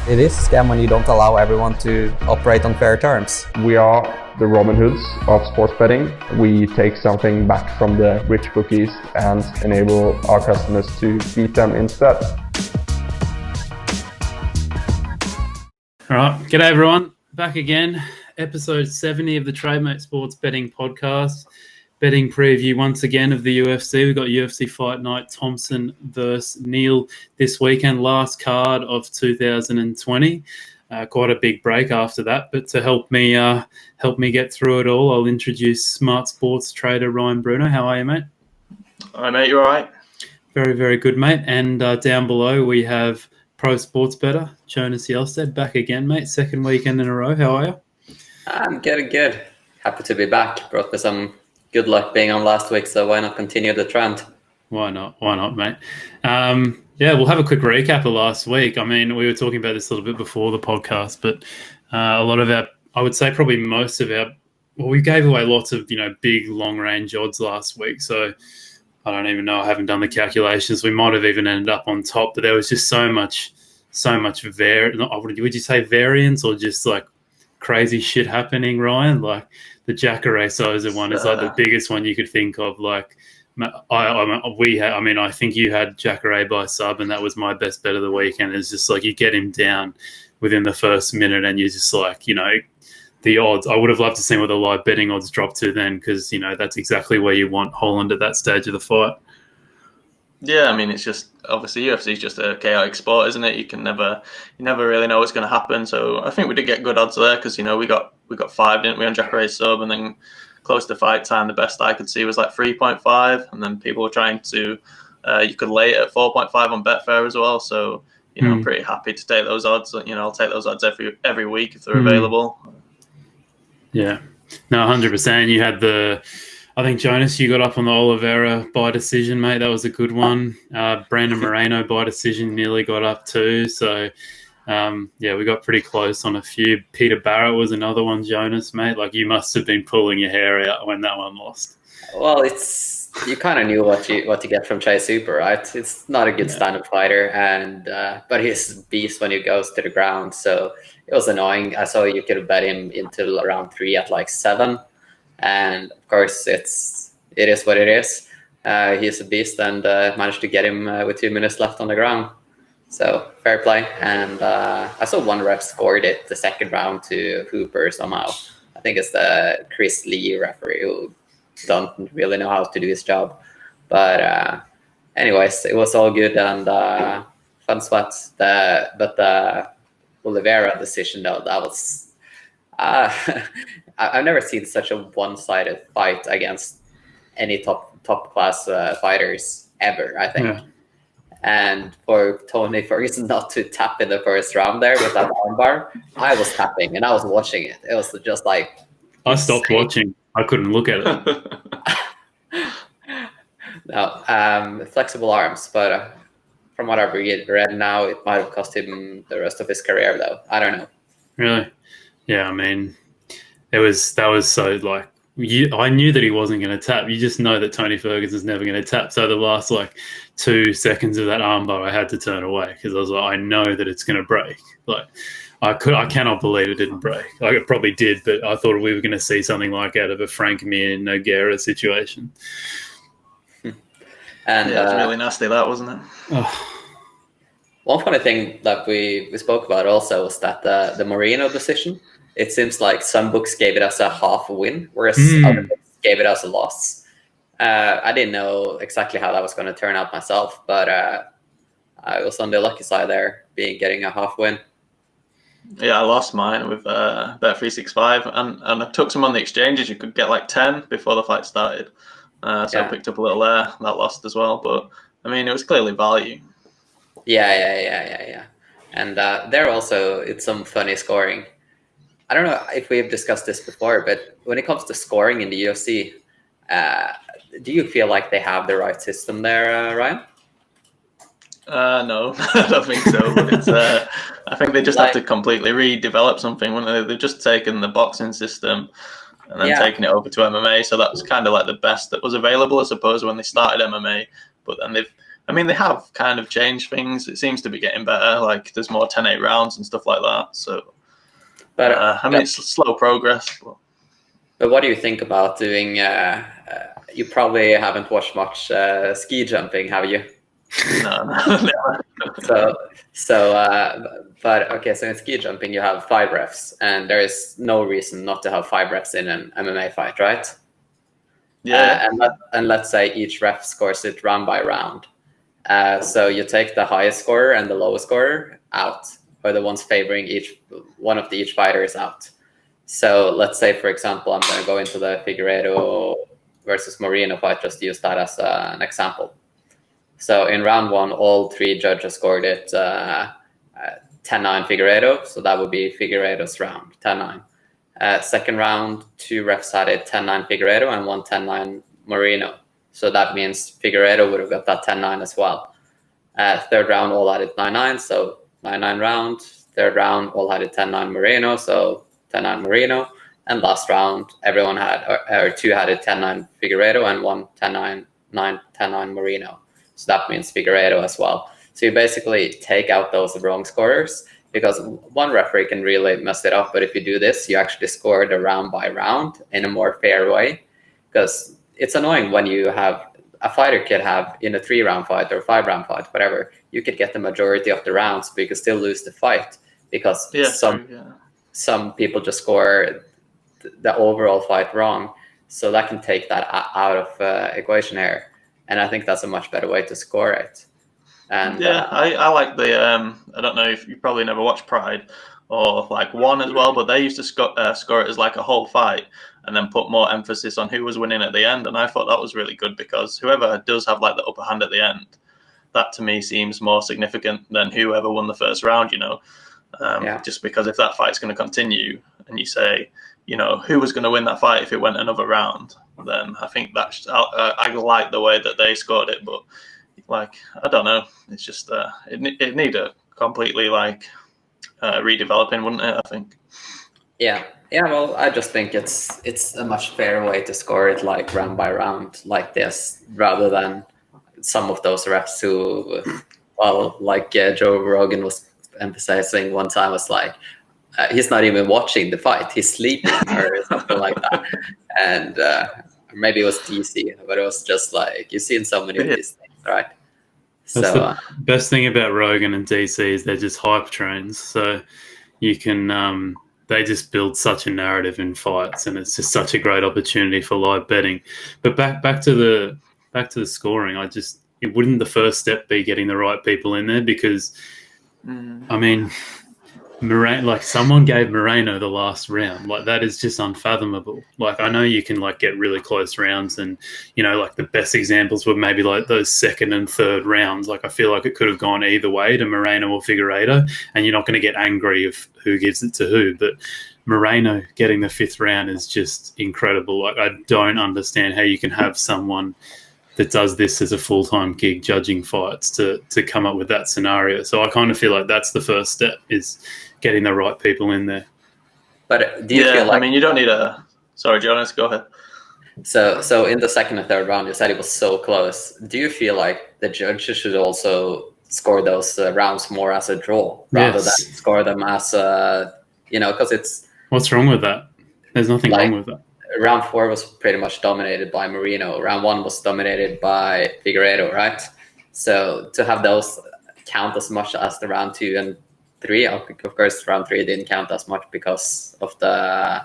It is a scam when you don't allow everyone to operate on fair terms. We are the Robin Hoods of sports betting. We take something back from the rich bookies and enable our customers to beat them instead. All right, g'day everyone. Back again, episode 70 of the Trademate Sports Betting Podcast. Betting preview once again of the UFC. We've got UFC Fight Night, Thompson versus Neal this weekend, last card of 2020. Quite a big break after that, but to help me get through it all, I'll introduce smart sports trader Ryan Bruno. How are you, mate? Hi, mate. You all right? Very, very good, mate. And down below we have Pro Sports Bettor, Jonas Gjelstad, back again, mate. Second weekend in a row. How are you? I'm getting good. Happy to be back. Brought me some good luck being on last week, so why not continue the trend? Why not, mate? Yeah, we'll have a quick recap of last week. I mean, we were talking about this a little bit before the podcast, but a lot of our, I would say probably most of our, well, we gave away lots of, big long-range odds last week, so I don't even know. I haven't done the calculations. We might have even ended up on top, but there was just so much would you say variance or just like crazy shit happening, Ryan? Like the Jacare Souza one is like the biggest one you could think of. Like I think you had Jacare by sub, and that was my best bet of the weekend. It's just like you get him down within the first minute, and you're just like, the odds. I would have loved to see what the live betting odds drop to then, because that's exactly where you want Holland at that stage of the fight. Yeah, I mean, it's just obviously UFC is just a chaotic sport, isn't it? You never really know what's going to happen. So I think we did get good odds there because we got 5, didn't we, on Jacare sub, and then close to fight time, the best I could see was like 3.5, and then people were trying to you could lay it at 4.5 on Betfair as well. So I'm pretty happy to take those odds. I'll take those odds every week if they're available. Yeah, no, 100%. You had I think, Jonas, you got up on the Oliveira by decision, mate. That was a good one. Brandon Moreno by decision nearly got up too. So, we got pretty close on a few. Peter Barrett was another one, Jonas, mate. Like, you must have been pulling your hair out when that one lost. Well, you kind of knew what you get from Chase Super, right? It's not a good stand-up fighter, and but he's a beast when he goes to the ground. So it was annoying. I saw you could have bet him into round 3 at like 7. And of course, it is what it is. He's a beast, and managed to get him with 2 minutes left on the ground. So fair play. And I saw one ref scored it the second round to Hooper somehow. I think it's the Chris Lee referee who don't really know how to do his job. But anyways, it was all good and fun sweats. But the Oliveira decision, though, that was. I've never seen such a one-sided fight against any top class fighters ever, I think. Yeah. And for Tony Ferguson not to tap in the first round there with that armbar, I was tapping and I was watching it. It was just like I stopped watching. I couldn't look at it. No, flexible arms, but from what I've read now, it might have cost him the rest of his career, though. I don't know. Really? Yeah, I mean, that was so like I knew that he wasn't going to tap. You just know that Tony Ferguson's never going to tap. So the last 2 seconds of that armbar, I had to turn away because I was like, I know that it's going to break. Like I cannot believe it didn't break. Like it probably did, but I thought we were going to see something like out of a Frank Mir Nogueira situation. And it was really nasty, that, wasn't it? Oh. One funny thing that we spoke about also was that the Moreno decision. It seems like some books gave it as a half win, whereas other books gave it as a loss. I didn't know exactly how that was going to turn out myself, but I was on the lucky side there, getting a half win. Yeah, I lost mine with Bet365, and I took some on the exchanges. You could get like 10 before the fight started, I picked up a little there. That lost as well, but I mean, it was clearly value. Yeah. And there also, it's some funny scoring. I don't know if we've discussed this before, but when it comes to scoring in the UFC, do you feel like they have the right system there, Ryan? No, I don't think so. But it's, I think they just have to completely redevelop something. They've just taken the boxing system and then taken it over to MMA. So that was kind of like the best that was available, I suppose, when they started MMA. But then I mean, they have kind of changed things. It seems to be getting better. Like there's more 10-8 rounds and stuff like that. So, But I mean, it's slow progress. But what do you think about doing? You probably haven't watched much ski jumping, have you? No, never. But okay, so in ski jumping you have 5 refs, and there is no reason not to have 5 refs in an MMA fight, right? Yeah. And let's say each ref scores it round by round. So you take the highest scorer and the lowest scorer out, or the ones favoring one of each fighter is out. So let's say, for example, I'm going to go into the Figueiredo versus Moreno fight, just use that as an example. So in round 1, all 3 judges scored it 10-9 Figueiredo, so that would be Figueiredo's round, 10-9. Second round, 2 refs had it 10-9 Figueiredo and 1 10-9 Moreno. So that means Figueiredo would have got that 10-9 as well. Third round, all had it 9-9, so 9-9 round. Third round, all had it 10-9 Moreno, so 10-9 Moreno. And last round, everyone had, or 2 had it 10-9 Figueiredo and 1 10-9 Moreno. So that means Figueiredo as well. So you basically take out those wrong scorers, because one referee can really mess it up. But if you do this, you actually score the round by round in a more fair way. Because it's annoying when you have a fighter could have in a 3-round fight or 5-round fight, whatever, you could get the majority of the rounds, but you could still lose the fight because some people just score the overall fight wrong. So that can take that out of equation here. And I think that's a much better way to score it. And I like the I don't know if you probably never watched Pride or like One as well, but they used to score it as like a whole fight and then put more emphasis on who was winning at the end. And I thought that was really good, because whoever does have like the upper hand at the end, that to me seems more significant than whoever won the first round, you know. Just because if that fight's going to continue and you say, you know, who was going to win that fight if it went another round, then I think that's I like the way that they scored it. But like, I don't know, it's just it need a completely like redeveloping, wouldn't it? I think. Yeah. Well, I just think it's a much fairer way to score it, like round by round, like this, rather than some of those refs who, well, like Joe Rogan was emphasizing one time, was like, he's not even watching the fight, he's sleeping or something like that. And maybe it was DC, but it was just like, you've seen so many of these things, right? That's the best thing about Rogan and DC is they're just hype trains. So you can, they just build such a narrative in fights, and it's just such a great opportunity for live betting. But back to the scoring, it wouldn't the first step be getting the right people in there? Because I mean, like someone gave Moreno the last round. Like that is just unfathomable. Like I know you can like get really close rounds, and you know, like the best examples were maybe like those second and third rounds. Like I feel like it could have gone either way to Moreno or Figueiredo, and you're not going to get angry of who gives it to who. But Moreno getting the 5th round is just incredible. Like I don't understand how you can have someone that does this as a full-time gig, judging fights, to come up with that scenario. So I kind of feel like that's the first step, is getting the right people in there. But do you feel like... I mean, you don't need a... Sorry, Jonas, go ahead. So in the second and third round, you said it was so close. Do you feel like the judges should also score those rounds more as a draw, rather than score them as you know, because it's... What's wrong with that? There's nothing wrong with that. Round 4 was pretty much dominated by Moreno. Round 1 was dominated by Figueiredo, right? So to have those count as much as the round 2 and 3, of course, round 3 didn't count as much because of the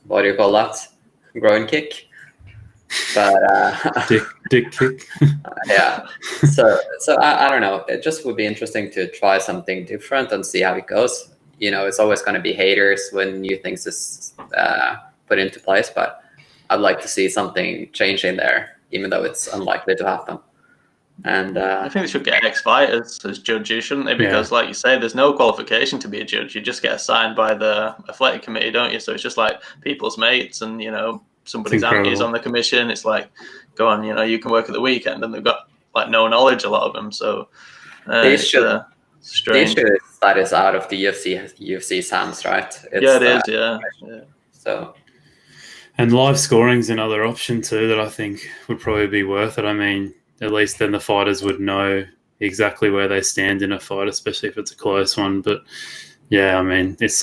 what do you call that? Groin kick. But dick kick. Yeah. So I don't know. It just would be interesting to try something different and see how it goes. You know, it's always going to be haters when new things is put into place, but I'd like to see something changing there, even though it's unlikely to happen. And I think they should get Ex Fighters as judges, shouldn't they? Because, like you say, there's no qualification to be a judge. You just get assigned by the athletic committee, don't you? So it's just like people's mates, and you know, somebody's auntie is on the commission. It's like, go on, you know, you can work at the weekend, and they've got like no knowledge, a lot of them. So strange. That is out of the UFC's hands, right? It is. Yeah. So. And live scoring's another option too that I think would probably be worth it. I mean, at least then the fighters would know exactly where they stand in a fight, especially if it's a close one. But yeah, I mean, it's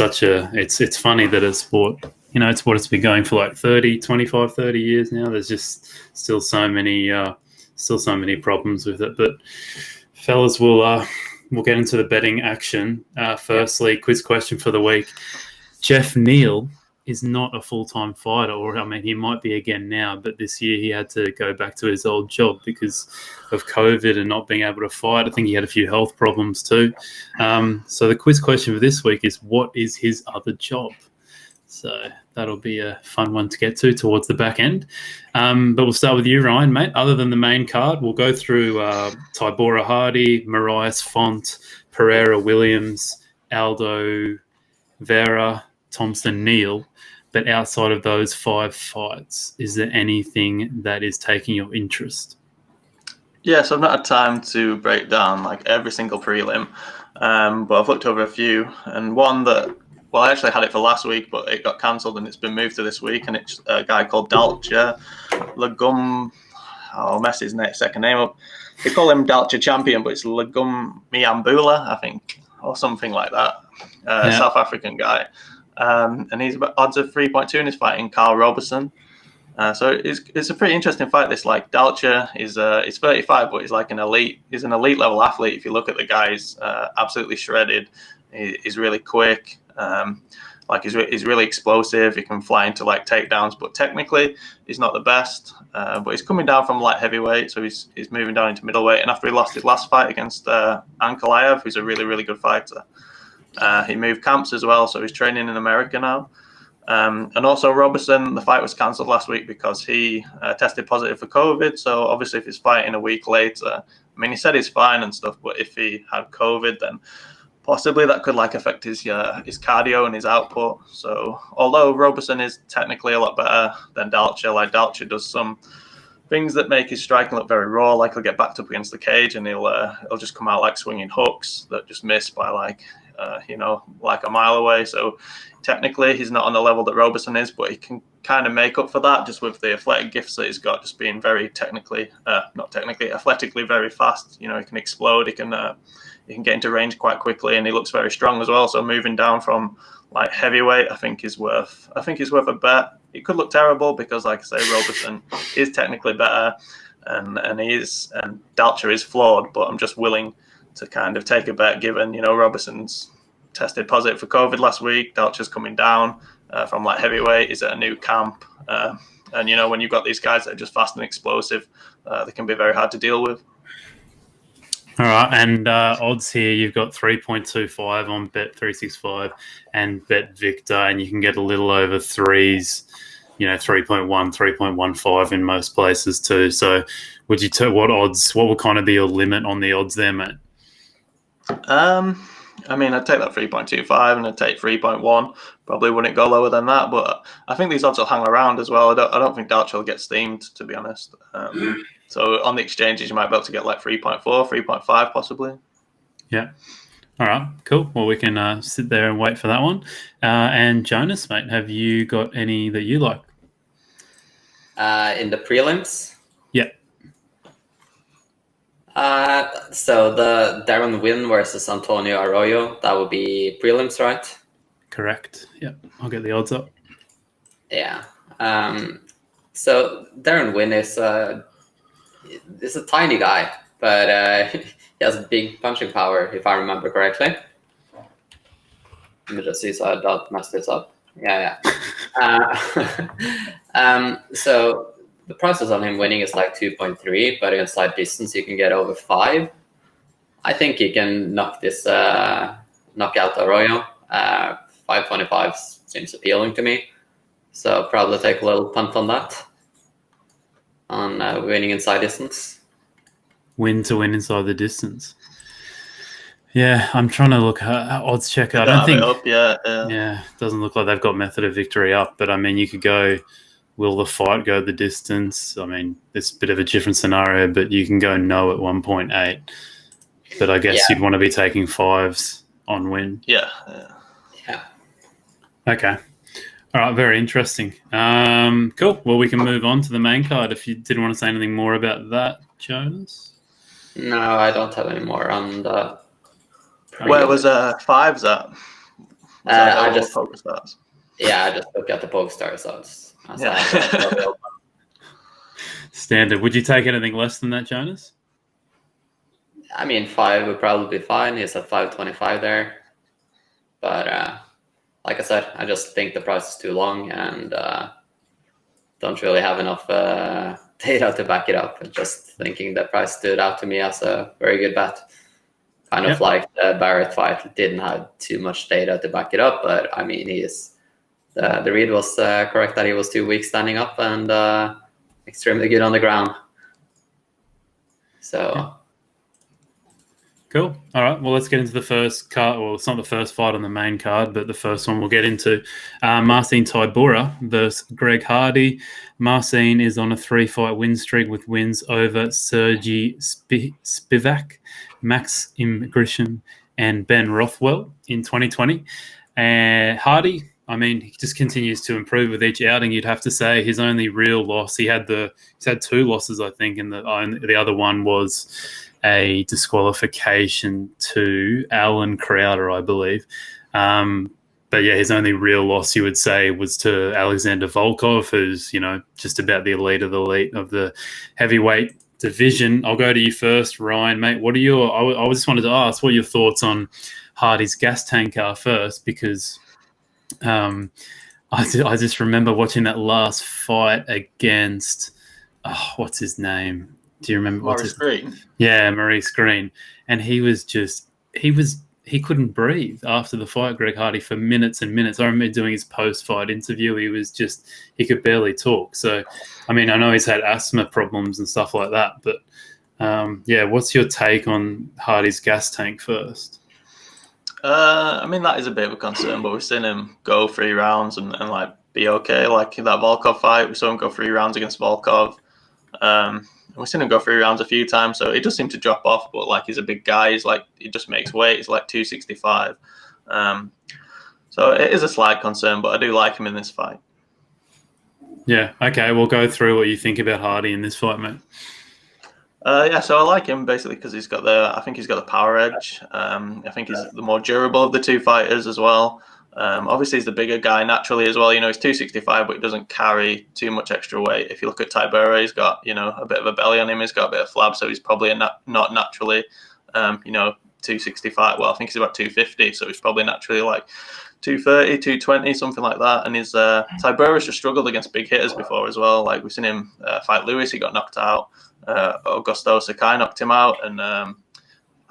funny that a sport, it's what it's been going for like 25, 30 years now. There's just still so many problems with it. But fellas, we'll get into the betting action. Firstly, quiz question for the week. Geoff Neal is not a full-time fighter, or I mean, he might be again now, but this year he had to go back to his old job because of COVID and not being able to fight. I think he had a few health problems too. So the quiz question for this week is, what is his other job? So that'll be a fun one to get to towards the back end. But we'll start with you, Ryan, mate. Other than the main card, we'll go through Tybura Hardy, Moraes Font, Pereira Williams, Aldo, Vera, Thompson, Neal. But outside of those 5 fights, is there anything that is taking your interest? Yeah, so I've not had time to break down like every single prelim, but I've looked over a few, and one that, well, I actually had it for last week, but it got cancelled and it's been moved to this week, and it's a guy called Dalcha Lagum. I'll mess his second name up. They call him Dalcha Champion, but it's Lagum Miambula, I think, or something like that. South African guy. And he's about odds of 3.2, and he's fighting Carl Robertson. So it's a pretty interesting fight. This, like, Dalcha is 35, but he's like an elite level athlete. If you look at the guy, he's absolutely shredded. He's really quick. He's really explosive. He can fly into like takedowns, but technically he's not the best. But he's coming down from light heavyweight, so he's moving down into middleweight. And after he lost his last fight against Ankalaev, who's a really, really good fighter, he moved camps as well, so he's training in America now. And also Robertson, the fight was cancelled last week because he tested positive for COVID. So obviously if he's fighting a week later, I mean, he said he's fine and stuff, but if he had COVID, then possibly that could like affect his cardio and his output. So although Robertson is technically a lot better than Dalcha, like Dalcha does some things that make his striking look very raw, like he'll get backed up against the cage and he'll just come out like swinging hooks that just miss by like a mile away. So technically he's not on the level that Robertson is, but he can kind of make up for that just with the athletic gifts that he's got, just being very athletically very fast. He can explode, he can get into range quite quickly, and he looks very strong as well. So moving down from like heavyweight, I think is worth a bet. It could look terrible because, like I say, Robertson is technically better, and Dalcha is flawed. But I'm just willing to kind of take a bet, given Robertson's tested positive for COVID last week. Dalcha's coming down from like heavyweight. He's at a new camp, and when you've got these guys that are just fast and explosive, they can be very hard to deal with. All right, and odds here, you've got 3.25 on Bet365 and Bet Victor, and you can get a little over threes, 3.1, 3.15 in most places too. So would you what would kind of be your limit on the odds there, mate? I mean, I'd take that 3.25 and I'd take 3.1. Probably wouldn't go lower than that, but I think these odds will hang around as well. I don't think Dalcha will get steamed, to be honest. So on the exchanges, you might be able to get like 3.4, 3.5 possibly. Yeah. All right, cool. Well, we can sit there and wait for that one. And Jonas, mate, have you got any that you like? In the prelims? Yeah. So the Darren Wynn versus Antonio Arroyo, that would be prelims, right? Correct. Yeah, I'll get the odds up. Yeah. So Darren Wynn is a tiny guy, but he has big punching power, if I remember correctly. Let me just see so I don't mess this up. Yeah. So the process on him winning is like 2.3, but in slight distance you can get over 5. I think he can knock out Arroyo. 5.25 seems appealing to me, so probably take a little punt on that. On winning inside distance. Win to win inside the distance. Yeah, I'm trying to look at odds checker. I don't think. Up, yeah. Yeah, doesn't look like they've got method of victory up. But I mean, you could go. Will the fight go the distance? I mean, it's a bit of a different scenario, but you can go no at 1.8. But I guess you'd want to be taking 5s on win. Yeah. Okay. All right, very interesting. Cool. Well, we can move on to the main card if you didn't want to say anything more about that, Jonas. No, I don't have any more on the. Where was Fives at? I just Poker Stars. Yeah, I just look at the poke stars odds. Standard. Would you take anything less than that, Jonas? I mean, 5 would probably be fine. He's at 525 there. But like I said, I just think the price is too long and don't really have enough data to back it up. Just thinking the price stood out to me as a very good bet. Kind of like the Barrett fight didn't have too much data to back it up, but I mean, the read was correct that he was 2 weeks standing up and extremely good on the ground. So. Cool. All right. Well, let's get into the first card. Well, it's not the first fight on the main card, but the first one we'll get into. Marcin Tybura versus Greg Hardy. Marcin is on a 3-fight win streak with wins over Sergey Spivak, Max Grisham, and Ben Rothwell in 2020. Hardy, I mean, he just continues to improve with each outing. You'd have to say his only real loss. He's had 2 losses, I think, and the other one was a disqualification to Alan Crowder, I believe. But yeah, his only real loss, you would say, was to Alexander Volkov, who's, just about the elite of the heavyweight division. I'll go to you first, Ryan, mate. What are I just wanted to ask what your thoughts on Hardy's gas tank are first, because I just remember watching that last fight against, what's his name? Do you remember? Maurice Green? Yeah, Maurice Green. And he couldn't breathe after the fight, Greg Hardy, for minutes and minutes. I remember doing his post-fight interview. He could barely talk. So, I mean, I know he's had asthma problems and stuff like that, but what's your take on Hardy's gas tank first? I mean, that is a bit of a concern, but we've seen him go 3 rounds and like be okay. Like in that Volkov fight, we saw him go 3 rounds against Volkov. We've seen him go 3 rounds a few times, so it does seem to drop off. But like, he's a big guy. He just makes weight. He's like 265. So it is a slight concern, but I do like him in this fight. Yeah. Okay. We'll go through what you think about Hardy in this fight, mate. So I like him basically because I think he's got the power edge. I think he's the more durable of the 2 fighters as well. Obviously, he's the bigger guy naturally as well. He's 265, but he doesn't carry too much extra weight. If you look at Tybura, he's got, a bit of a belly on him. He's got a bit of flab, so he's probably not naturally, 265. Well, I think he's about 250, so he's probably naturally like 230, 220, something like that. And Tybura's just struggled against big hitters before as well. Like, we've seen him fight Lewis, he got knocked out. Augusto Sakai knocked him out, and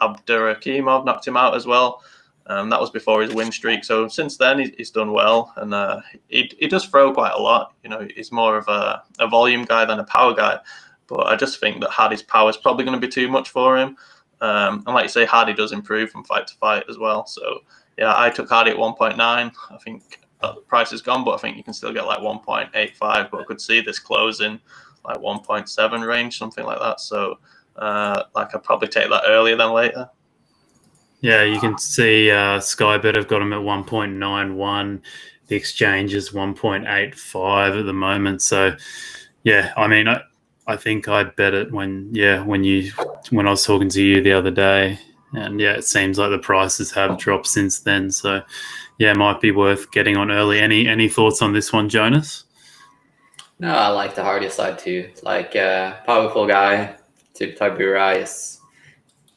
Abdurakhimov knocked him out as well. That was before his win streak. So since then, he's done well, and he does throw quite a lot. He's more of a volume guy than a power guy. But I just think that Hardy's power is probably going to be too much for him. And like you say, Hardy does improve from fight to fight as well. So yeah, I took Hardy at 1.9. I think the price is gone, but I think you can still get like 1.85. But I could see this closing like 1.7 range, something like that. So I'd probably take that earlier than later. Yeah, you can see Skybet have got him at 1.91. The exchange is 1.85 at the moment. So, yeah, I mean, I think I bet it when I was talking to you the other day, and yeah, it seems like the prices have dropped since then. So, yeah, it might be worth getting on early. Any thoughts on this one, Jonas? No, I like the Hardy side too. Like powerful guy. Tybura is.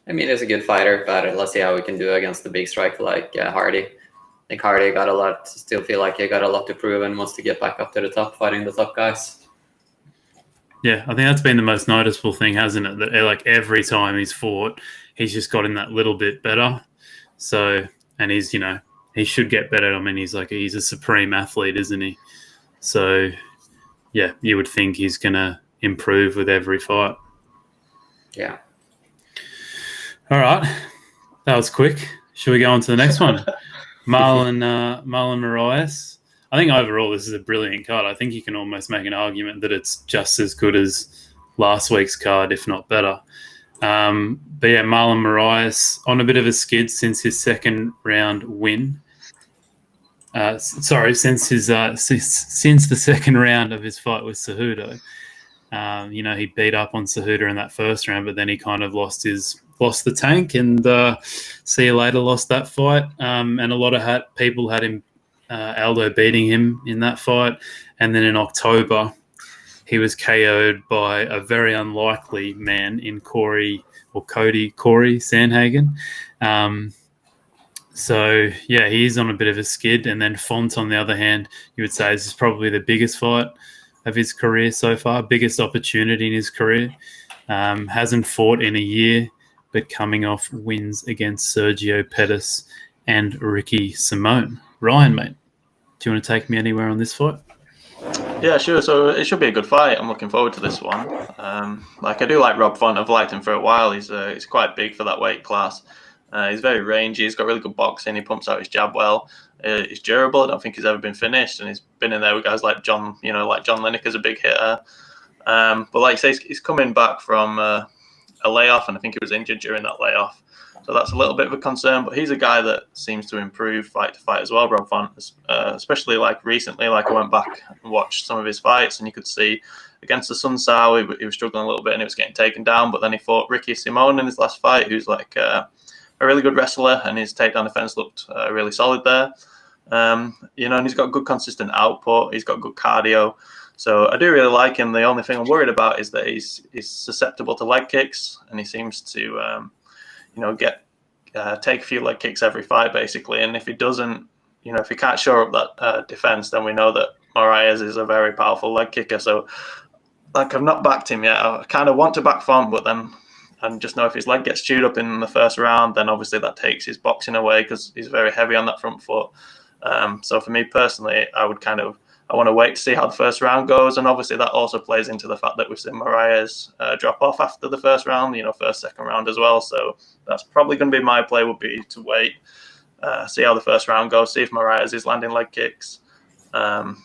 I mean, he's a good fighter, but let's see how we can do against the big striker like Hardy. I think Hardy still feel like he got a lot to prove and wants to get back up to the top, fighting the top guys. Yeah, I think that's been the most noticeable thing, hasn't it? That like every time he's fought, he's just gotten that little bit better. So, and he's, he should get better. I mean, he's a supreme athlete, isn't he? So, yeah, you would think he's going to improve with every fight. Yeah. All right, that was quick. Should we go on to the next one? Marlon Moraes. I think overall this is a brilliant card. I think you can almost make an argument that it's just as good as last week's card, if not better. But yeah, Marlon Moraes on a bit of a skid since his second round win. since the second round of his fight with Cejudo. He beat up on Cejudo in that first round, but then he kind of lost the tank, and see you later, lost that fight. And a lot of people had him, Aldo beating him in that fight, and then in October he was KO'd by a very unlikely man in Corey Sandhagen. So, yeah, he's on a bit of a skid. And then Font, on the other hand, you would say this is probably the biggest fight of his career so far, biggest opportunity in his career. Hasn't fought in a year, but coming off wins against Sergio Pettis and Ricky Simone. Ryan, mate, do you want to take me anywhere on this fight? Yeah, sure. So it should be a good fight. I'm looking forward to this one. I do like Rob Font. I've liked him for a while. He's quite big for that weight class. He's very rangy. He's got really good boxing. He pumps out his jab well. He's durable. I don't think he's ever been finished, and he's been in there with guys like John. Like John Lineker's a big hitter. But like I say, he's coming back from a layoff, and I think he was injured during that layoff. So that's a little bit of a concern. But he's a guy that seems to improve fight to fight as well, Rob Font. Especially like recently, like I went back and watched some of his fights, and you could see against the Sun Sao, he was struggling a little bit, and he was getting taken down. But then he fought Ricky Simone in his last fight, who's like a really good wrestler, and his takedown defense looked really solid there. And he's got good consistent output. He's got good cardio. So I do really like him. The only thing I'm worried about is that he's susceptible to leg kicks, and he seems to, take a few leg kicks every fight, basically. And if he doesn't, if he can't shore up that defense, then we know that Moraes is a very powerful leg kicker. So, like, I've not backed him yet. I kind of want to back Font, but then I just know if his leg gets chewed up in the first round, then obviously that takes his boxing away because he's very heavy on that front foot. So for me personally, I want to wait to see how the first round goes. And obviously that also plays into the fact that we've seen Moraes drop off after the first round, first, second round as well. So that's probably going to be my play, would be to wait, see how the first round goes, see if Moraes is landing leg kicks, and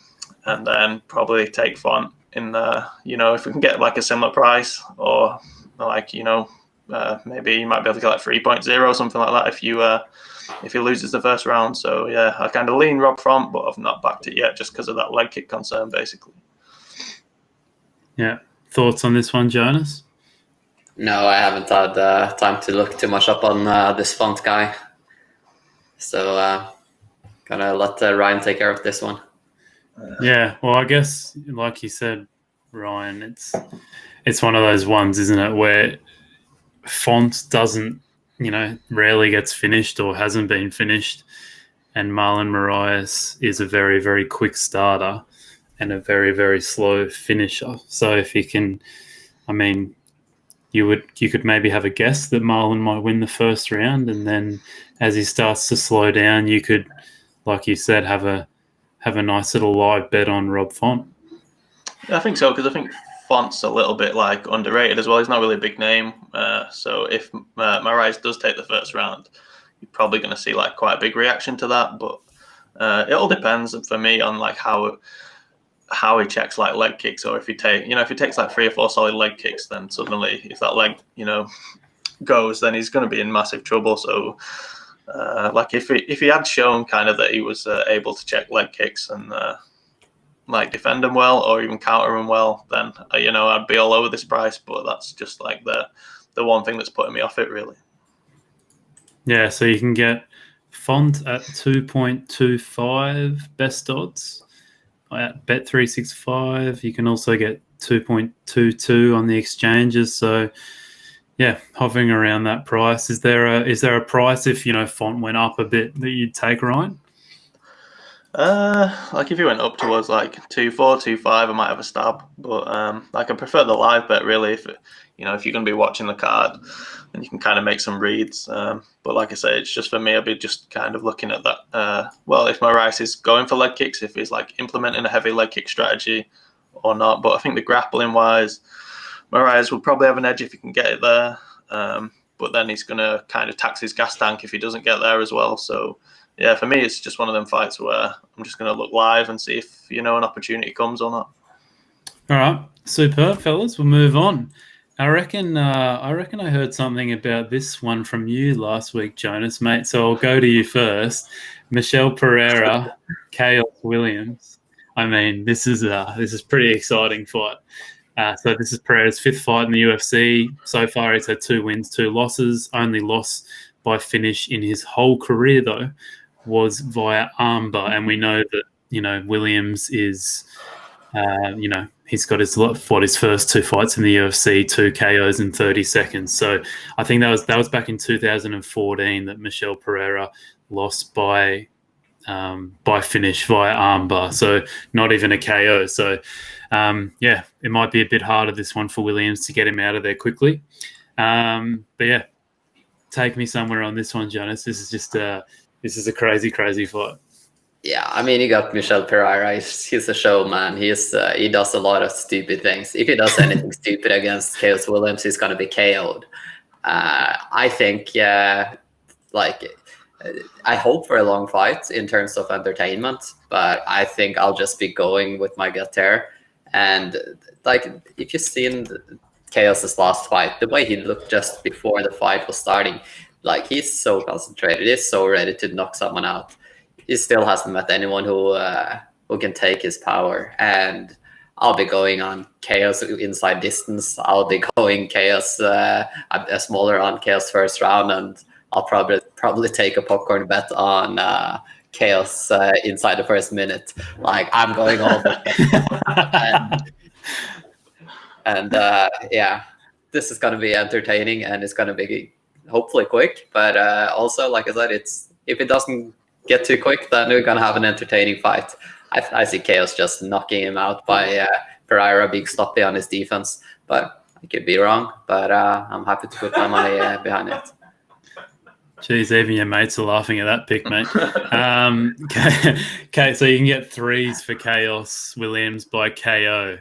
then probably take Font in the, if we can get like a similar price, or like, maybe you might be able to get like 3.0 or something like that if he loses the first round. So yeah, I kind of lean Rob Font, but I've not backed it yet just because of that leg kick concern, basically. Yeah. Thoughts on this one, Jonas? No, I haven't had time to look too much up on this Font guy. So gonna let Ryan take care of this one. Yeah, well, I guess, like you said, Ryan, it's one of those ones, isn't it, where Font doesn't, rarely gets finished or hasn't been finished, and Marlon Moraes is a very, very quick starter and a very, very slow finisher. So if he can, you could maybe have a guess that Marlon might win the first round, and then as he starts to slow down, you could, like you said, have a nice little live bet on Rob Font. Yeah, I think so, because I think Font's a little bit like underrated as well. He's not really a big name. So if Moraes does take the first round, you're probably going to see like quite a big reaction to that. But it all depends for me on like how he checks like leg kicks, or if he takes like 3 or 4 solid leg kicks, then suddenly if that leg goes, then he's going to be in massive trouble. So like if he had shown kind of that he was able to check leg kicks and like defend them well, or even counter them well, then I'd be all over this price. But that's just like the one thing that's putting me off it, really. Yeah, so you can get Font at 2.25 best odds at Bet365. You can also get 2.22 on the exchanges. So yeah, hovering around that price. Is there a price if Font went up a bit that you'd take, Ryan? Like if you went up towards like 2.4, 2.5, I might have a stab. But like I prefer the live bet, really. If you're going to be watching the card, then you can kind of make some reads. But like I say, it's just for me, I'd be just kind of looking at that. Well, if Moraes is going for leg kicks, if he's like implementing a heavy leg kick strategy or not. But I think the grappling wise, Moraes will probably have an edge if he can get it there. But then he's going to kind of tax his gas tank if he doesn't get there as well. So yeah, for me, it's just one of them fights where I'm just going to look live and see if, an opportunity comes or not. All right. Superb, fellas. We'll move on. I reckon I heard something about this one from you last week, Jonas, mate. So I'll go to you first. Michel Pereira, Khaos Williams. I mean, this is pretty exciting fight. So this is Pereira's 5th fight in the UFC. So far, he's had 2 wins, 2 losses. Only loss by finish in his whole career, though, was via armbar. And we know that, Williams is, he's got his first 2 fights in the UFC, 2 KOs in 30 seconds. So I think that was back in 2014 that Michel Pereira lost by finish via armbar. So not even a KO. So it might be a bit harder this one for Williams to get him out of there quickly. But yeah, take me somewhere on this one, Jonas. This is a crazy, crazy fight. Yeah, I mean, you got Michel Pereira. He's a showman. He does a lot of stupid things. If he does anything stupid against Khaos Williams, he's going to be KO'd. I think, I hope for a long fight in terms of entertainment, but I think I'll just be going with my gut here. And if you've seen Khaos' last fight, the way he looked just before the fight was starting, he's so concentrated, he's so ready to knock someone out. He still hasn't met anyone who can take his power. And I'll be going on Khaos inside distance. I'll be going Khaos a smaller on Khaos first round, and I'll probably take a popcorn bet on Khaos inside the first minute. I'm going all the and this is going to be entertaining, and it's going to be hopefully quick. But also, like I said, if it doesn't get too quick, then we're going to have an entertaining fight. I see Khaos just knocking him out by Pereira being sloppy on his defense. But I could be wrong, but I'm happy to put my money behind it. Jeez, even your mates are laughing at that pick, mate. Okay, so you can get 3s for Khaos Williams by KO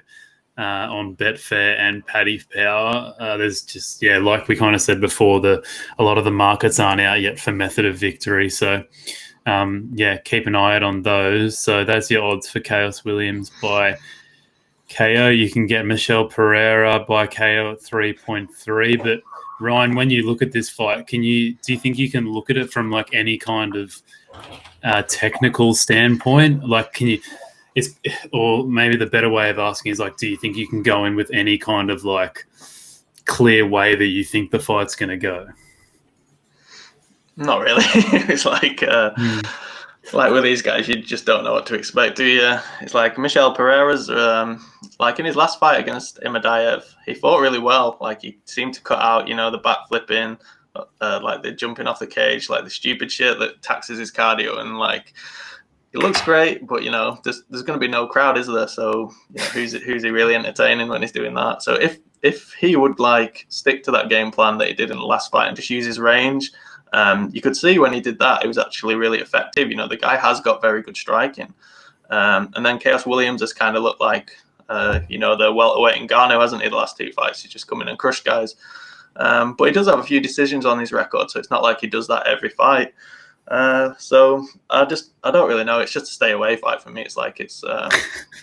on Betfair and Paddy Power. There's just, like we kind of said before, a lot of the markets aren't out yet for method of victory. So, keep an eye out on those. So that's your odds for Khaos Williams by KO. You can get Michel Pereira by KO at 3.3. But Ryan, when you look at this fight, do you think you can look at it from any kind of technical standpoint? Or maybe the better way of asking is do you think you can go in with any kind of clear way that you think the fight's going to go? Not really. It's with these guys, you just don't know what to expect, do you? It's Michel Pereira's, in his last fight against Imadaev, he fought really well. He seemed to cut out, the back flipping, the jumping off the cage, the stupid shit that taxes his cardio, and it looks great, but there's going to be no crowd, is there? So who's he really entertaining when he's doing that? So if he would stick to that game plan that he did in the last fight and just use his range. You could see when he did that, it was actually really effective. The guy has got very good striking. And then Khaos Williams has kind of looked the welterweight in Ghana, hasn't he, the last 2 fights? He's just come in and crushed guys. But he does have a few decisions on his record, so it's not like he does that every fight. So I don't really know. It's just a stay away fight for me. It's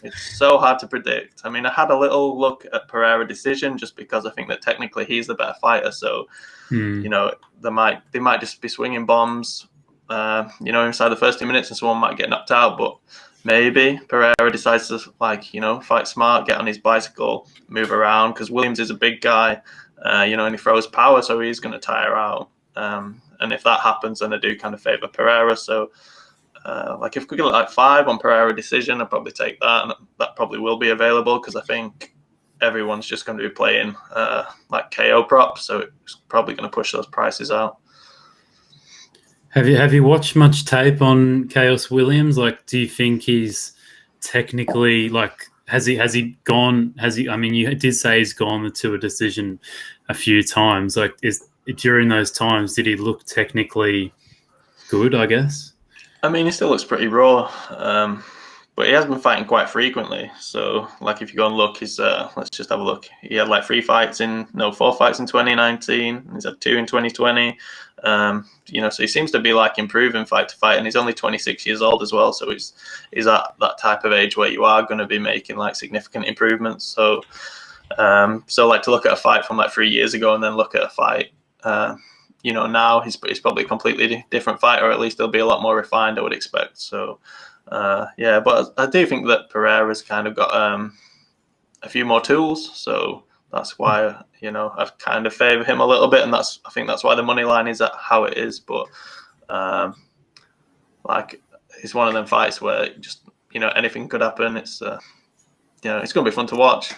it's so hard to predict. I mean, I had a little look at Pereira decision just because I think that technically he's the better fighter. So, they might just be swinging bombs, inside the first 2 minutes, and someone might get knocked out. But maybe Pereira decides to fight smart, get on his bicycle, move around, because Williams is a big guy, and he throws power, so he's going to tire out. And if that happens, then I do kind of favour Pereira. So, if we get 5 on Pereira decision, I'd probably take that, and that probably will be available because I think everyone's just going to be playing KO props, so it's probably going to push those prices out. Have you watched much tape on Khaos Williams? Do you think he's technically has he gone? I mean, you did say he's gone to a decision a few times. During those times, did he look technically good, I guess? I mean, he still looks pretty raw, but he has been fighting quite frequently. So, if you go and look, he's let's just have a look. He had 4 fights in 2019. He's had 2 in 2020. So he seems to be improving fight to fight, and he's only 26 years old as well. So he's at that type of age where you are going to be making significant improvements. So So like to look at a fight from like 3 years ago and then look at a fight, now he's probably a completely different fight, or at least he'll be a lot more refined, I would expect. So but I do think that Pereira's kind of got a few more tools, so that's why I've kind of favour him a little bit, and I think that's why the money line is at how it is. But like it's one of them fights where just anything could happen. It's it's going to be fun to watch.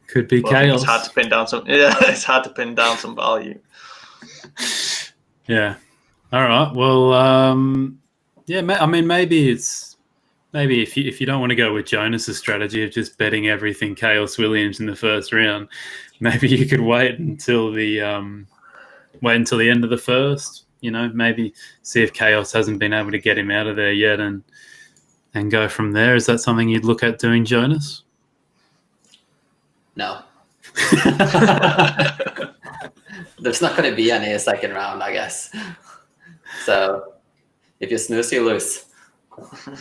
Could be chaos. It's hard to pin down some. Yeah, it's hard to pin down some value. Yeah. All right. Well, I mean, maybe if you don't want to go with Jonas's strategy of just betting everything Khaos Williams in the first round, maybe you could wait until the end of the first. Maybe see if Khaos hasn't been able to get him out of there yet, and go from there. Is that something you'd look at doing, Jonas? No. There's not going to be any second round, I guess. So if you snooze, you lose.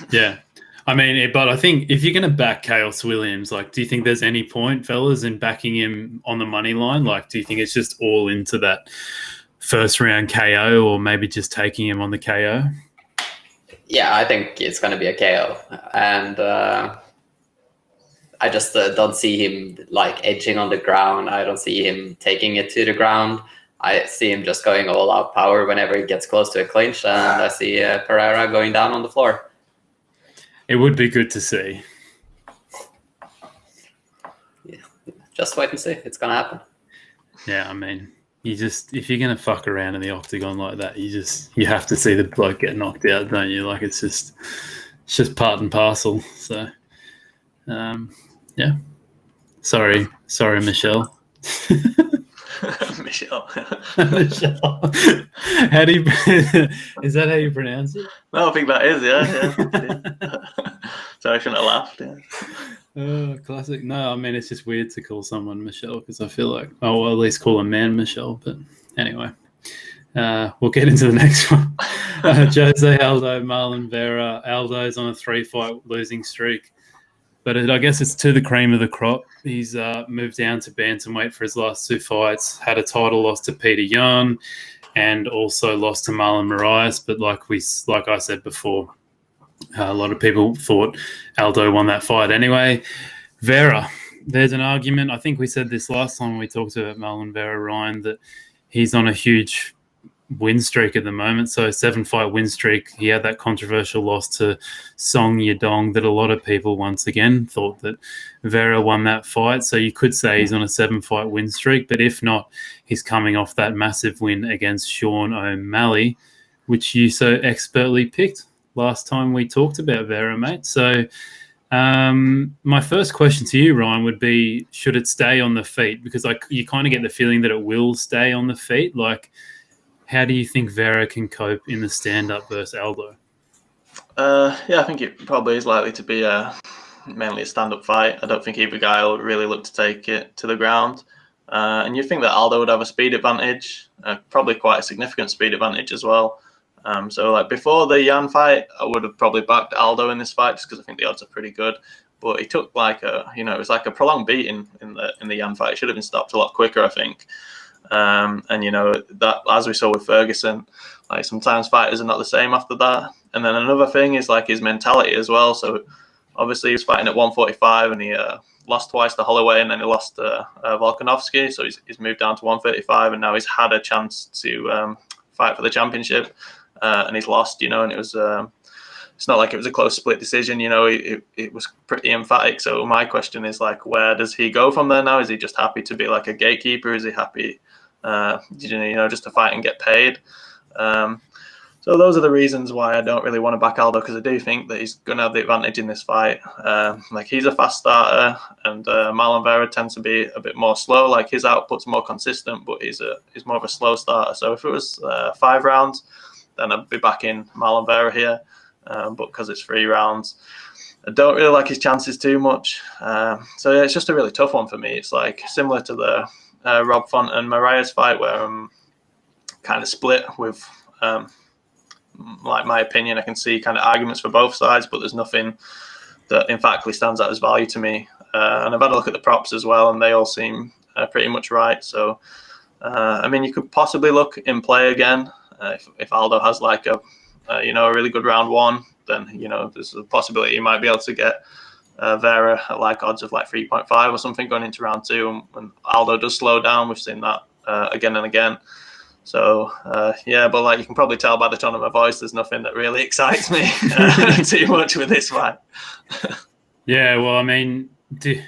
Yeah. I mean, but I think if you're going to back Khaos Williams, like, do you think there's any point, fellas, in backing him on the money line? Like, do you think it's just all into that first round KO, or maybe just taking him on the KO? Yeah, I think it's going to be a KO. And I just don't see him like edging on the ground. I don't see him taking it to the ground. I see him just going all out power whenever he gets close to a clinch, and I see Pereira going down on the floor. It would be good to see. Yeah, just wait and see. It's going to happen. Yeah, I mean, if you're going to fuck around in the octagon like that, you have to see the bloke get knocked out, don't you? Like, it's just part and parcel. So, yeah. Sorry, Michel. Michel. Michel. Is that how you pronounce it? No, I think that is, yeah. Sorry, I shouldn't have laughed. Yeah. Oh, classic. No, I mean, it's just weird to call someone Michel, because I feel like, well, at least call a man Michel. But anyway, we'll get into the next one. Jose Aldo, Marlon Vera. Aldo's on a 3-fight losing streak. But I guess it's to the cream of the crop. He's moved down to bantamweight for his last 2 fights, had a title loss to Peter Yan, and also lost to Marlon Moraes. But like I said before, a lot of people thought Aldo won that fight anyway. Vera, there's an argument. I think we said this last time we talked about Marlon Vera, Ryan, that he's on a huge win streak at the moment. So 7-fight win streak. He had that controversial loss to Song Yadong that a lot of people once again thought that Vera won that fight. So you could say he's on a 7-fight win streak, but if not, he's coming off that massive win against Sean O'Malley, which you so expertly picked last time we talked about Vera, mate. So my first question to you, Ryan, would be, should it stay on the feet? Because you kind of get the feeling that it will stay on the feet. Like, how do you think Vera can cope in the stand-up versus Aldo? I think it probably is likely to be mainly a stand-up fight. I don't think either guy will really look to take it to the ground. And you think that Aldo would have a speed advantage, probably quite a significant speed advantage as well. So like before the Yan fight, I would have probably backed Aldo in this fight just because I think the odds are pretty good. But he took it was like a prolonged beating in the Yan fight. It should have been stopped a lot quicker, I think. And that, as we saw with Ferguson, like sometimes fighters are not the same after that. And then another thing is like his mentality as well. So obviously he was fighting at 145 and he lost twice to Holloway, and then he lost to Volkanovski. So he's moved down to 135, and now he's had a chance to fight for the championship, and he's lost. And it was it's not like it was a close split decision. It was pretty emphatic. So my question is, like, where does he go from there now? Is he just happy to be like a gatekeeper? Is he happy just to fight and get paid? So those are the reasons why I don't really want to back Aldo, because I do think that he's going to have the advantage in this fight. Like, he's a fast starter, and Marlon Vera tends to be a bit more slow. Like, his output's more consistent, but he's more of a slow starter. So if it was 5 rounds, then I'd be backing Marlon Vera here. But because it's 3 rounds, I don't really like his chances too much. So yeah, it's just a really tough one for me. It's like similar to the Rob Font and Moraes fight, where I'm kind of split with like my opinion. I can see kind of arguments for both sides, but there's nothing that emphatically stands out as value to me. and I've had a look at the props as well, and they all seem pretty much right. So, I mean, you could possibly look in play again if Aldo has like a really good round one. Then there's a possibility you might be able to get Vera at like odds of like 3.5 or something going into round two. And when Aldo does slow down, we've seen that again and again. So but like you can probably tell by the tone of my voice, there's nothing that really excites me too much with this fight. Yeah, well, I mean, do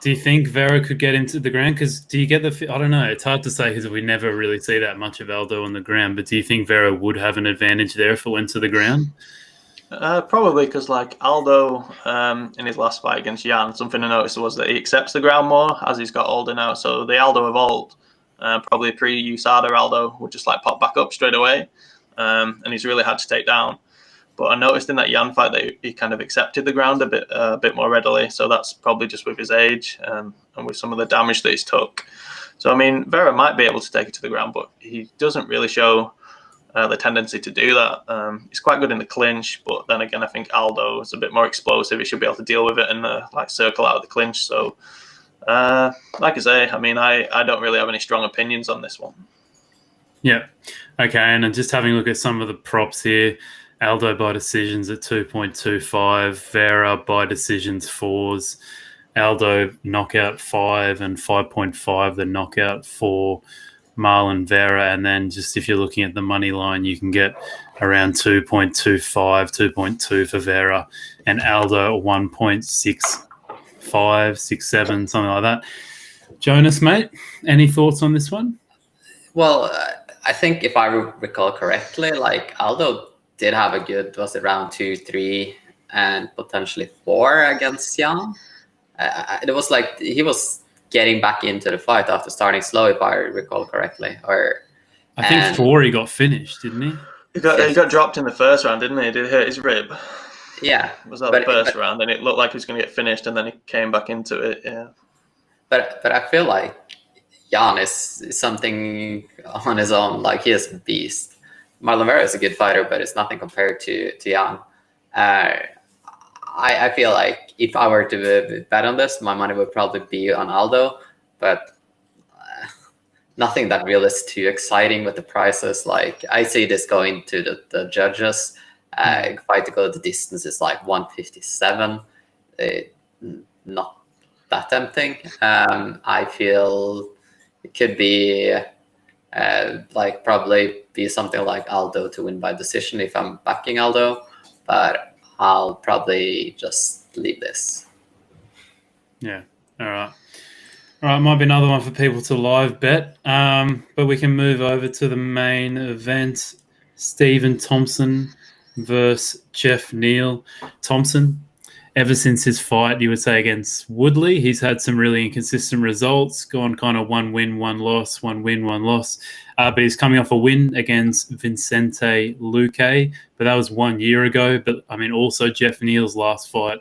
you think Vera could get into the ground? Because do you get I don't know. It's hard to say because we never really see that much of Aldo on the ground. But do you think Vera would have an advantage there if it went to the ground? Probably because like Aldo in his last fight against Jan, something I noticed was that he accepts the ground more as he's got older now. So the Aldo of old, probably pre-USADA Aldo, would just like pop back up straight away, and he's really hard to take down. But I noticed in that Jan fight that he kind of accepted the ground a bit more readily. So that's probably just with his age and with some of the damage that he's took. So I mean, Vera might be able to take it to the ground, but he doesn't really show the tendency to do that. He's quite good in the clinch, but then again, I think Aldo is a bit more explosive. He should be able to deal with it and like circle out of the clinch. So, like I say, I mean, I don't really have any strong opinions on this one. Yeah. Okay. And just having a look at some of the props here, Aldo by decisions at 2.25, Vera by decisions 4s, Aldo knockout 5 and 5.5 the knockout for Marlon, Vera, and then just if you're looking at the money line, you can get around 2.25, 2.2 for Vera, and Aldo at 1.65, 67, something like that. Jonas, mate, any thoughts on this one? Well, I think if I recall correctly, like Aldo did have a good, was it round 2, 3, and potentially 4 against Jan? It was like he was getting back into the fight after starting slow, if I recall correctly. I think 4 he got finished, didn't he? He got dropped in the first round, didn't he? He did hurt his rib. Yeah. Was that the first round? And it looked like he was going to get finished, and then he came back into it, yeah. But I feel like Jan is something on his own. Like, he is a beast. Marlon Vera is a good fighter, but it's nothing compared to Jan. I feel like if I were to bet on this, my money would probably be on Aldo, but nothing that really is too exciting with the prices. Like, I see this going to the judges. Fight to go the distance is like 157. Not that tempting. I feel it could be like probably be something like Aldo to win by decision if I'm backing Aldo, but I'll probably just leave this. Yeah. All right. Might be another one for people to live bet. But we can move over to the main event. Stephen Thompson versus Geoff Neal. Thompson, ever since his fight, you would say, against Woodley, he's had some really inconsistent results, gone kind of 1 win, 1 loss, 1 win, 1 loss. But he's coming off a win against Vicente Luque, but that was 1 year ago. But, I mean, also Geoff Neal's last fight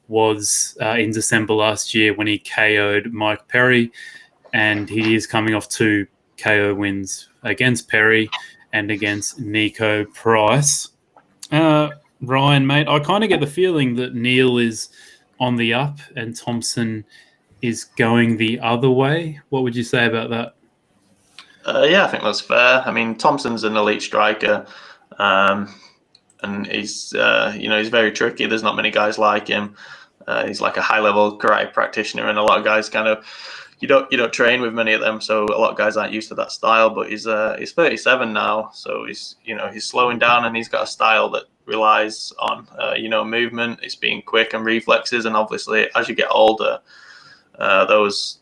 was in December last year when he KO'd Mike Perry, and he is coming off 2 KO wins against Perry and against Nico Price. Ryan, mate, I kind of get the feeling that Neal is on the up and Thompson is going the other way. What would you say about that? Yeah, I think that's fair. I mean, Thompson's an elite striker, and he's he's very tricky. There's not many guys like him. He's like a high-level karate practitioner, and a lot of guys kind of you don't train with many of them, so a lot of guys aren't used to that style. But he's 37 now, so he's slowing down, and he's got a style that relies on movement. It's being quick and reflexes, and obviously as you get older, those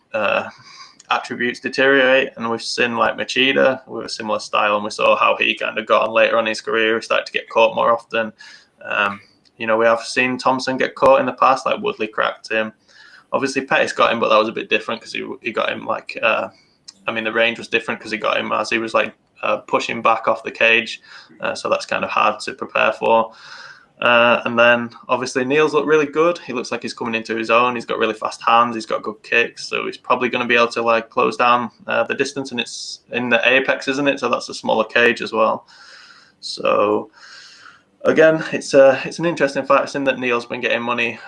attributes deteriorate. And we've seen like Machida with a similar style, and we saw how he kind of got on later on in his career. He started to get caught more often. We have seen Thompson get caught in the past, like Woodley cracked him. Obviously Pettis got him, but that was a bit different because he got him like the range was different because he got him as he was like pushing back off the cage, so that's kind of hard to prepare for. And then obviously Neal's looked really good. He looks like he's coming into his own. He's got really fast hands. He's got good kicks, so he's probably going to be able to like close down the distance. And it's in the apex, isn't it? So that's a smaller cage as well. So again, it's an interesting fight. I've seen that Neal's been getting money,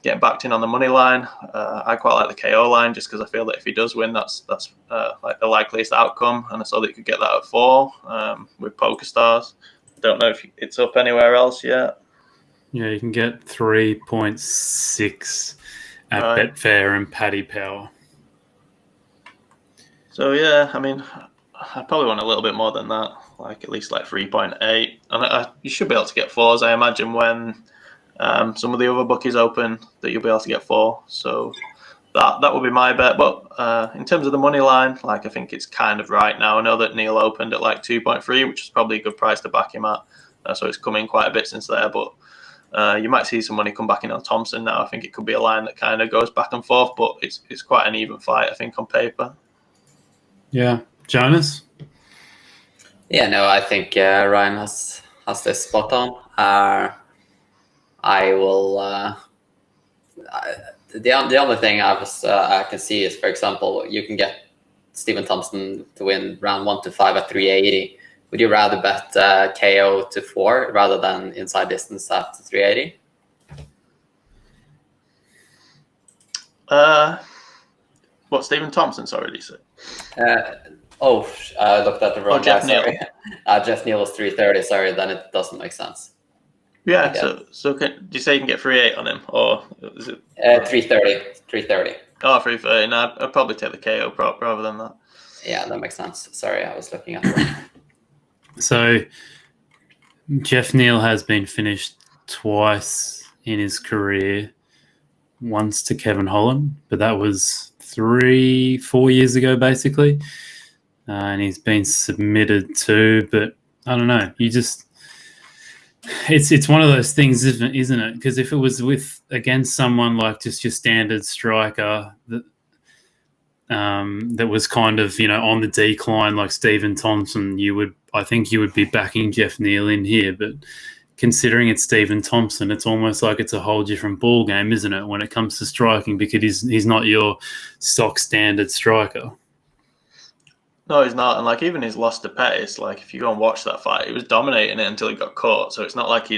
getting backed in on the money line. I quite like the KO line just because I feel that if he does win, that's like the likeliest outcome. And I saw that you could get that at 4 with Poker Stars. Don't know if it's up anywhere else yet. Yeah, you can get 3.6 at Betfair and Paddy Power. So yeah, I mean, I probably want a little bit more than that, like at least like 3.8. And you should be able to get 4s, I imagine, when some of the other bookies open, that you'll be able to get 4. So that would be my bet. But in terms of the money line, like I think it's kind of right now. I know that Neal opened at like 2.3, which is probably a good price to back him at. So it's come in quite a bit since there, but you might see some money come back in on Thompson now. I think it could be a line that kind of goes back and forth, but it's quite an even fight, I think, on paper. Yeah. Jonas? Yeah, no, I think Ryan has this spot on. I will. The only thing I can see is, for example, you can get Stephen Thompson to win round 1 to 5 at 380. Would you rather bet KO to 4 rather than inside distance at 380? What, Stephen Thompson, sorry, did you say? I looked at the wrong Geoff guy. Neal. Jeff Neal was 330. Sorry, then it doesn't make sense. Yeah, so do you say you can get 3.8 on him, or is it 330? 330. Oh, 3.30. No, I'd probably take the KO prop rather than that. Yeah, that makes sense. Sorry, I was looking at it. So Geoff Neal has been finished twice in his career. Once to Kevin Holland, but that was 3-4 years ago, basically. And he's been submitted too, but I don't know. It's one of those things, isn't it? Because if it was against someone like just your standard striker that was kind of, on the decline, like Stephen Thompson, I think you would be backing Geoff Neal in here. But considering it's Stephen Thompson, it's almost like it's a whole different ball game, isn't it, when it comes to striking, because he's not your stock standard striker. No, he's not. And like even his loss to Pettis, like if you go and watch that fight, he was dominating it until he got caught. So it's not like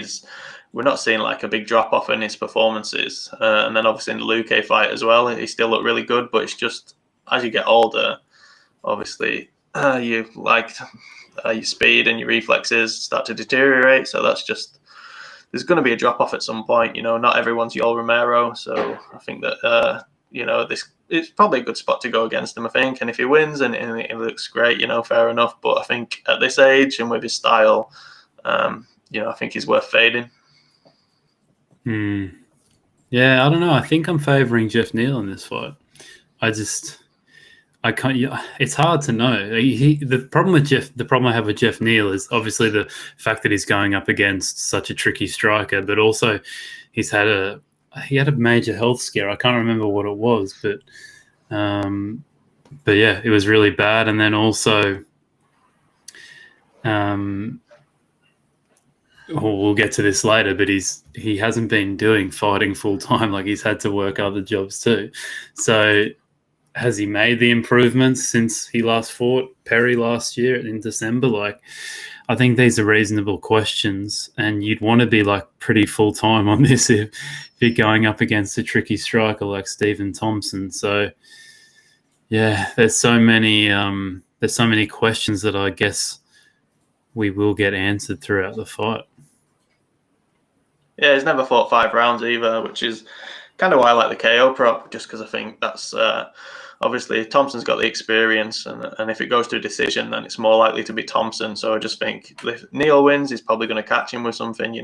we're not seeing like a big drop off in his performances. And then obviously in the Luque fight as well, he still looked really good. But it's just as you get older, obviously your speed and your reflexes start to deteriorate. So that's just, there's going to be a drop off at some point. Not everyone's Yoel Romero. So I think that it's probably a good spot to go against him, I think. And if he wins and it looks great, fair enough. But I think at this age and with his style, I think he's worth fading. Yeah, I don't know. I think I'm favouring Geoff Neal in this fight. I can't. It's hard to know. The problem I have with Geoff Neal is obviously the fact that he's going up against such a tricky striker, but also he had a major health scare. I can't remember what it was, but yeah, it was really bad. And then also, we'll get to this later, but he hasn't been doing fighting full time. Like he's had to work other jobs too. So has he made the improvements since he last fought Perry last year in December? Like, I think these are reasonable questions, and you'd want to be like pretty full time on this if you're going up against a tricky striker like Stephen Thompson. So, yeah, there's so many questions that I guess we will get answered throughout the fight. Yeah, he's never fought 5 rounds either, which is kind of why I like the KO prop, just because I think that's obviously Thompson's got the experience, and if it goes to a decision, then it's more likely to be Thompson. So I just think if Neal wins, he's probably going to catch him with something,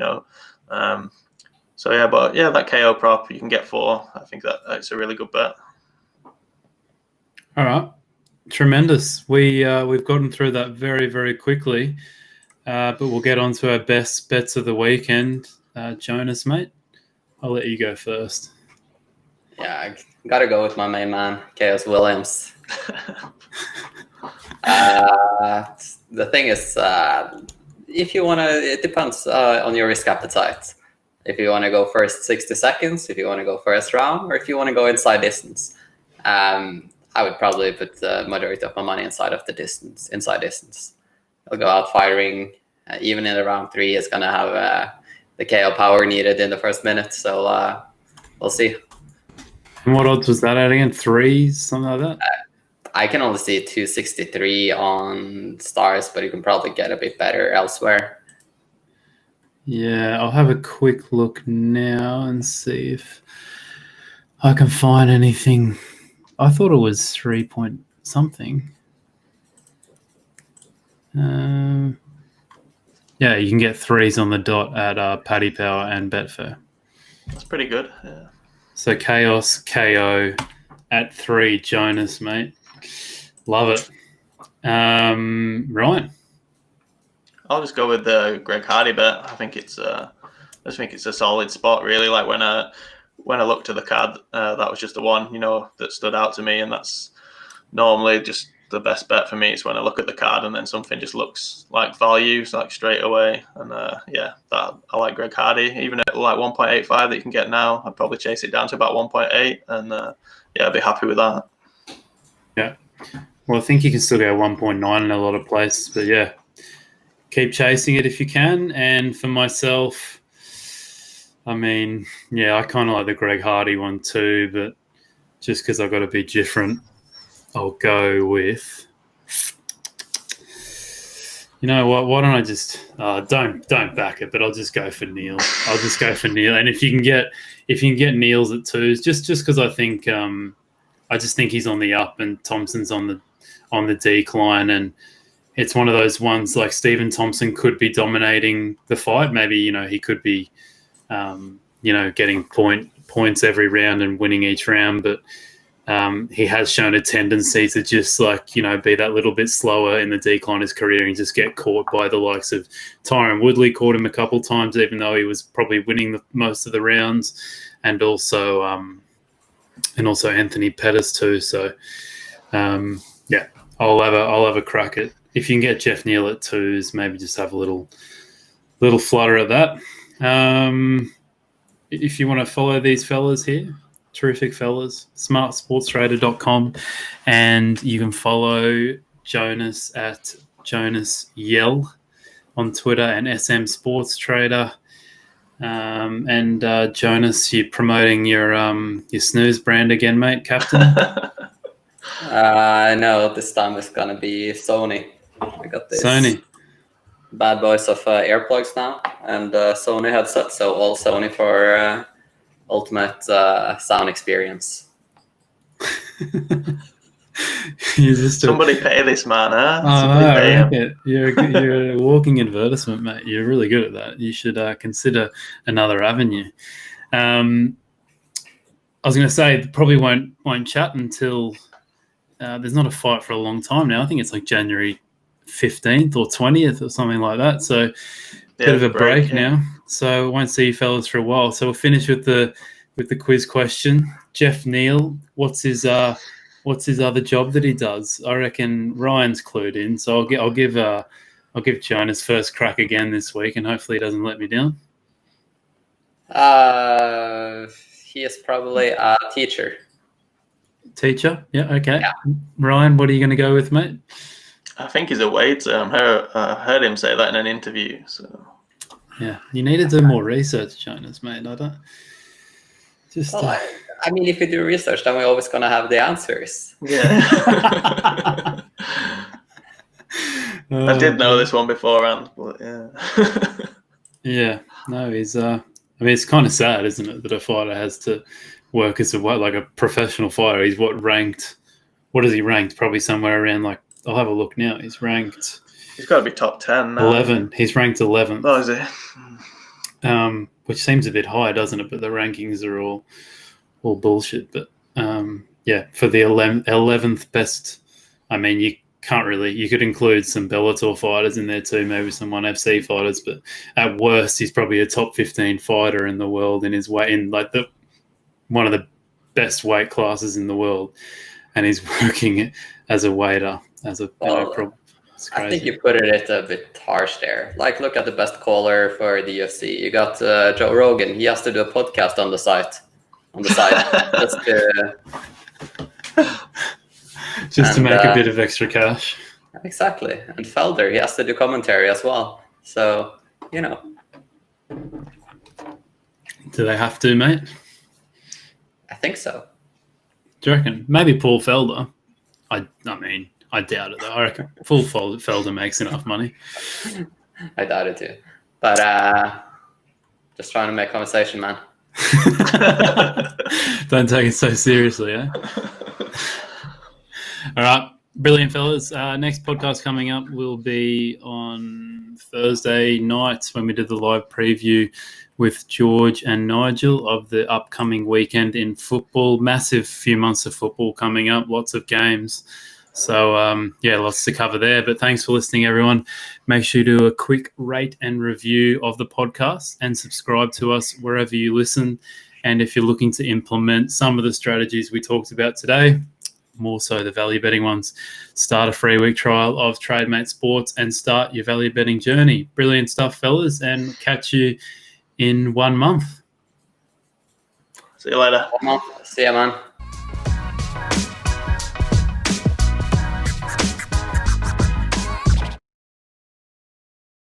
So yeah, but yeah, that KO prop, you can get 4. I think that's a really good bet. All right, tremendous. We've gotten through that very, very quickly, but we'll get on to our best bets of the weekend. Jonas, mate, I'll let you go first. Yeah, I gotta go with my main man, Khaos Williams. The thing is, if you want to, it depends on your risk appetite. If you want to go first 60 seconds, if you want to go first round, or if you want to go inside distance. I would probably put the majority of my money inside distance. I'll go out firing even in the round 3, is going to have the KO power needed in the first minute. So we'll see. And what odds was that at again? 3s, something like that? I can only see 263 on Stars, but you can probably get a bit better elsewhere. Yeah, I'll have a quick look now and see if I can find anything. I thought it was 3 point something. Yeah, you can get 3s on the dot at Paddy Power and Betfair. That's pretty good. Yeah. So Khaos, KO at 3, Jonas, mate. Love it. Ryan. I'll just go with the Greg Hardy bet. I just think it's a solid spot, really. Like when I looked at the card, that was just the one, that stood out to me, and that's normally just the best bet for me. Is when I look at the card and then something just looks like value, like straight away. And that I like Greg Hardy, even at like 1.85 that you can get now. I'd probably chase it down to about 1.8, and I'd be happy with that. Yeah. Well, I think you can still go 1.9 in a lot of places, but yeah, keep chasing it if you can. And for myself, I mean, yeah, I kind of like the Greg Hardy one too, but just because I've got to be different, I'll go with. You know what? Why don't I just don't back it, but I'll just go for Neal. I'll just go for Neal, and if you can get Neal's at 2s, just because I think I just think he's on the up and Thompson's on the decline, and it's one of those ones like Stephen Thompson could be dominating the fight. Maybe he could be getting points every round and winning each round, but he has shown a tendency to just be that little bit slower in the decline of his career and just get caught by the likes of Tyron Woodley. Caught him a couple times, even though he was probably winning most of the rounds, and also Anthony Pettis too. So I'll have a crack at, if you can get Geoff Neal at 2s, maybe just have a little flutter at that. If you want to follow these fellas here, terrific fellas, smartsportstrader.com, and you can follow Jonas at Jonas Yell on Twitter and SM Sports Trader. And Jonas, you're promoting your snooze brand again, mate, Captain? No, this time it's gonna be Sony. I got this Sony bad boys of earplugs now, and Sony headset, so all Sony for ultimate sound experience. Somebody pay this man, huh? I like it. You're a walking advertisement, mate. You're really good at that. You should consider another avenue. I was going to say, probably won't chat until there's not a fight for a long time now. I think it's like January 15th or 20th or something like that. So bit of a break now. So won't see you fellas for a while. So we'll finish with the quiz question. Geoff Neal, what's his other job that he does? I reckon Ryan's clued in. So I'll give Jonas first crack again this week, and hopefully he doesn't let me down. He is probably a teacher. Teacher? Yeah, okay. Yeah. Ryan, what are you going to go with, mate? I think he's a waiter. I heard him say that in an interview. So yeah, you need to do more research, Jonas, mate. I don't just. Well, I mean, if we do research, then we're always going to have the answers. Yeah. I did know this one beforehand, but yeah. Yeah, no, he's. I mean, it's kind of sad, isn't it, that a fighter has to work as a professional fighter. He's ranked? What is he ranked? Probably somewhere around I'll have a look now. He's ranked. He's got to be top 10 now. 11. He's ranked 11th. Oh, is it? Which seems a bit high, doesn't it? But the rankings are all bullshit. But yeah, for the 11th best, I mean, you can't really. You could include some Bellator fighters in there too, maybe some ONE FC fighters. But at worst, he's probably a top 15 fighter in the world in his weight, in one of the best weight classes in the world, and he's working as a waiter. I think you put it a bit harsh there. Look at the best caller for the UFC. You got Joe Rogan. He has to do a podcast on the side. Just to make a bit of extra cash. Exactly. And Felder, he has to do commentary as well. So, you know. Do they have to, mate? I think so. Do you reckon? Maybe Paul Felder. I mean, I doubt it, though. I reckon Paul Felder makes enough money. I doubt it too. But just trying to make conversation, man. Don't take it so seriously, eh? All right. Brilliant, fellas. Next podcast coming up will be on Thursday night when we did the live preview with George and Nigel of the upcoming weekend in football. Massive few months of football coming up, lots of games. So, lots to cover there. But thanks for listening, everyone. Make sure you do a quick rate and review of the podcast and subscribe to us wherever you listen. And if you're looking to implement some of the strategies we talked about today, more so the value betting ones, start a free week trial of Trademate Sports and start your value betting journey. Brilliant stuff, fellas, and catch you in 1 month. See you later. See ya, man.